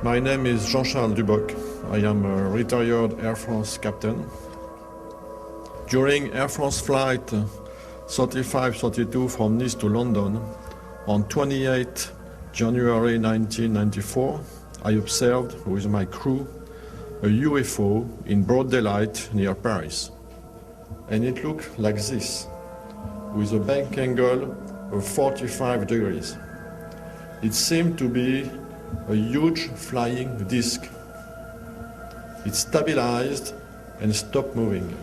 My name is Jean-Charles Duboc. I am a retired Air France captain. During Air France flight 3532 from Nice to London on 28 January 1994, I observed with my crew a UFO in broad daylight near Paris. And it looked like this, with a bank angle of 45 degrees. It seemed to be a huge flying disc. It stabilized and stopped moving.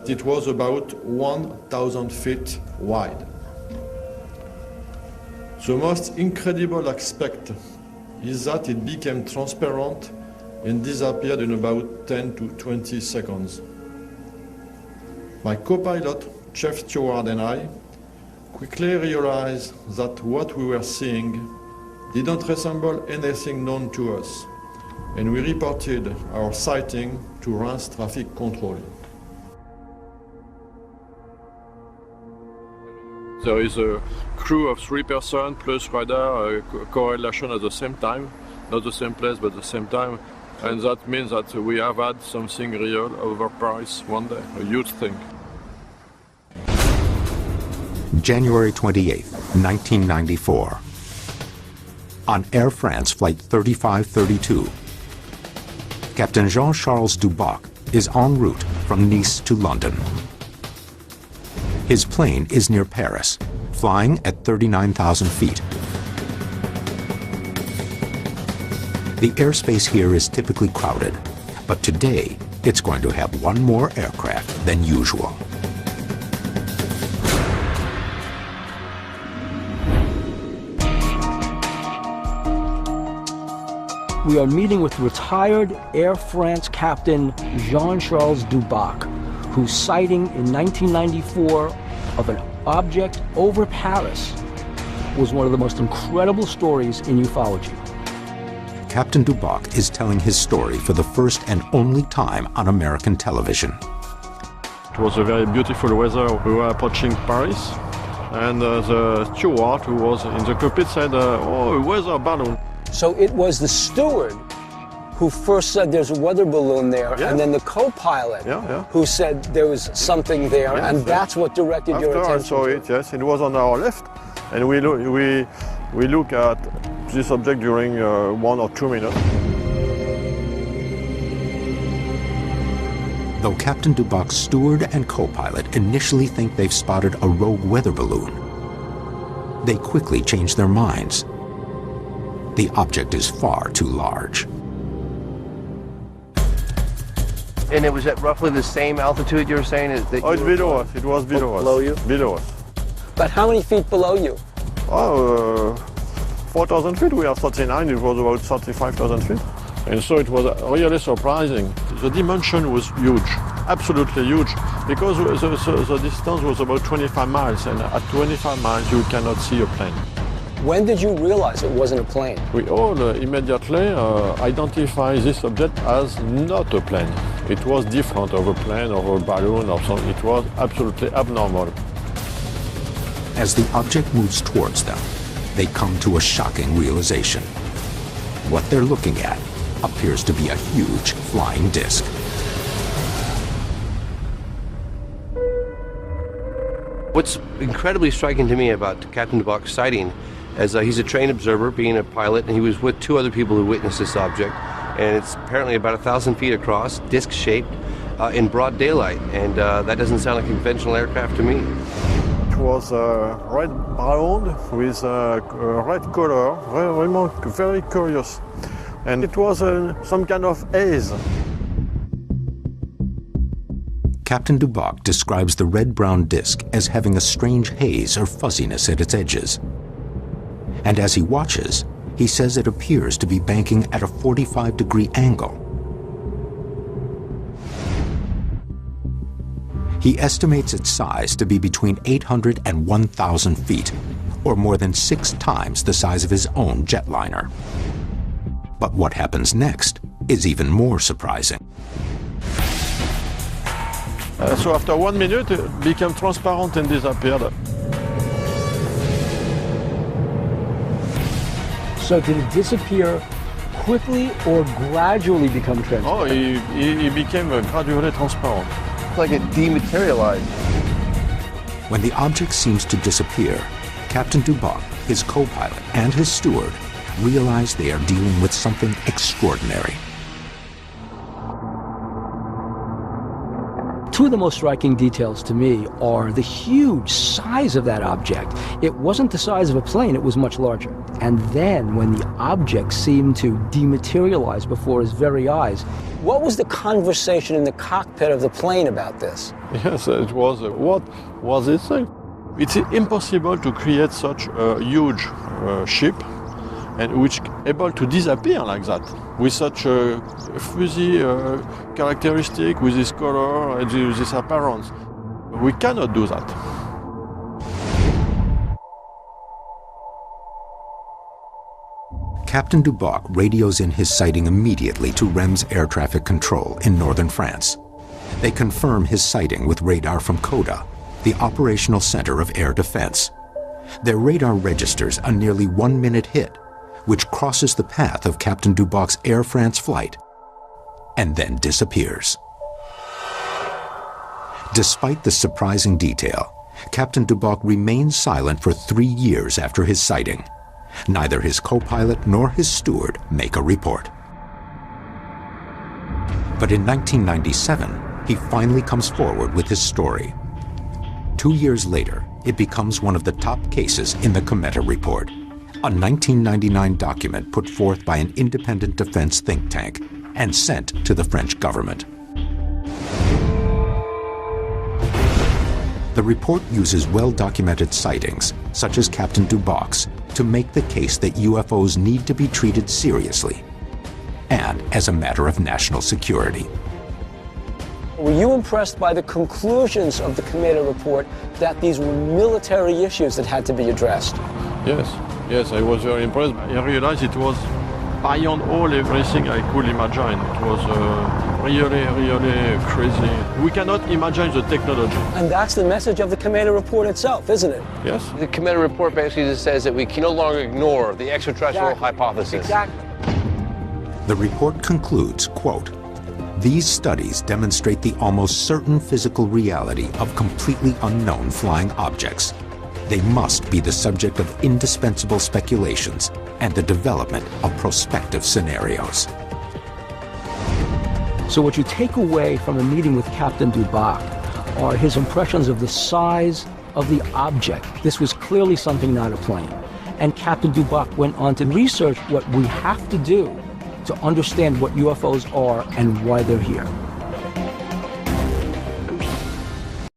It was about 1,000 feet wide. The most incredible aspect is that it became transparent and disappeared in about 10 to 20 seconds. My co-pilot, Chief Steward, and I quickly realized that what we were seeing didn't resemble anything known to us, and we reported our sighting to RANS traffic control. There is a crew of 3 persons plus radar correlation at the same time, not the same place but the same time, and that means that we have had something real over Paris one day, a huge thing. January 28, 1994. On Air France Flight 3532, Captain Jean-Charles Duboc is en route from Nice to London. His plane is near Paris, flying at 39,000 feet. The airspace here is typically crowded, but today it's going to have one more aircraft than usual. We are meeting with retired Air France Captain Jean-Charles Duboc, whose sighting in 1994 of an object over Paris was one of the most incredible stories in ufology. Captain Duboc is telling his story for the first and only time on American television. It was a very beautiful weather. We were approaching Paris, and the steward who was in the cockpit said, "Oh, a weather balloon." So it was the steward who first said there's a weather balloon there, and then the co-pilot who said there was something there, and that's what directed your attention. After I saw it, yes, it was on our left, and we look at this object during 1 or 2 minutes. Though Captain Duboc's steward and co-pilot initially think they've spotted a rogue weather balloon, they quickly change their minds. The object is far too large. And it was at roughly the same altitude you were saying? That it's below us. It was below us. Below you? Below us. But how many feet below you? 4,000 feet. We are 39. It was about 35,000 feet. And so it was really surprising. The dimension was huge, absolutely huge, because the distance was about 25 miles, and at 25 miles you cannot see a plane. When did you realize it wasn't a plane? We all immediately identified this object as not a plane. It was different of a plane or a balloon or something. It was absolutely abnormal. As the object moves towards them, they come to a shocking realization. What they're looking at appears to be a huge flying disc. What's incredibly striking to me about Captain Duboc's sighting is he's a trained observer, being a pilot, and he was with 2 other people who witnessed this object. And it's apparently about 1,000 feet across, disc-shaped, in broad daylight. And that doesn't sound like a conventional aircraft to me. It was red brown with a red color, very curious. And it was some kind of haze. Captain Duboc describes the red-brown disc as having a strange haze or fuzziness at its edges. And as he watches, he says it appears to be banking at a 45-degree angle. He estimates its size to be between 800 and 1,000 feet, or more than 6 times the size of his own jetliner. But what happens next is even more surprising. So after 1 minute, it became transparent and disappeared. So did it disappear quickly or gradually become transparent? Oh, he became gradually transparent. It's like it dematerialized. When the object seems to disappear, Captain Duboc, his co-pilot, and his steward realize they are dealing with something extraordinary. Two of the most striking details to me are the huge size of that object. It wasn't the size of a plane, it was much larger. And then when the object seemed to dematerialize before his very eyes, what was the conversation in the cockpit of the plane about this? Yes, it was. What was it saying? It's impossible to create such a huge ship and which able to disappear like that with such a fuzzy characteristic, with this color and this appearance. We cannot do that. Captain Duboc radios in his sighting immediately to REM's air traffic control in northern France. They confirm his sighting with radar from CODA, the operational center of air defense. Their radar registers a nearly 1-minute hit, which crosses the path of Captain Duboc's Air France flight and then disappears. Despite the surprising detail, Captain Duboc remains silent for 3 years after his sighting. Neither his co-pilot nor his steward make a report. But in 1997, he finally comes forward with his story. 2 years later, it becomes one of the top cases in the Cometa report, a 1999 document put forth by an independent defense think tank and sent to the French government. The report uses well-documented sightings, such as Captain Duboc's, to make the case that UFOs need to be treated seriously and as a matter of national security. Were you impressed by the conclusions of the Cometa report that these were military issues that had to be addressed? Yes, I was very impressed. I realized it was beyond all everything I could imagine. It was really crazy. We cannot imagine the technology. And that's the message of the Cometa report itself, isn't it? Yes. The Cometa report basically just says that we can no longer ignore the extraterrestrial hypothesis. Exactly. The report concludes, quote, "These studies demonstrate the almost certain physical reality of completely unknown flying objects. They must be the subject of indispensable speculations and the development of prospective scenarios." So what you take away from a meeting with Captain Duboc are his impressions of the size of the object. This was clearly something not a plane. And Captain Duboc went on to research what we have to do to understand what UFOs are and why they're here.